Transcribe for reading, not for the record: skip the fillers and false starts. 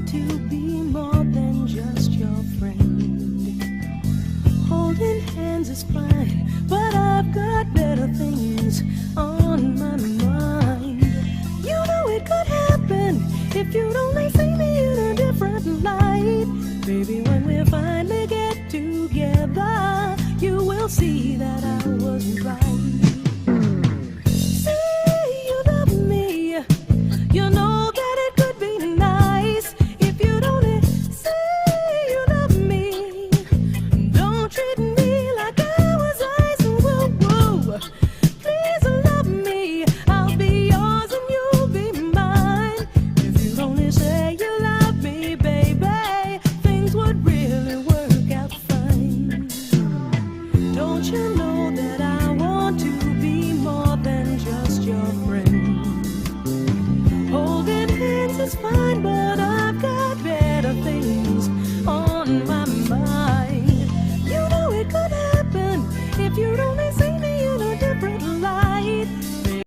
want to be more than just your friend. Holding hands is fine, but I've got better things on my mind. You know it could happen if you'd only see me in a different light. Baby, when we finally get together, you will see that I was right. You know that I want to be more than just your friend. Holding hands is fine, but I've got better things on my mind.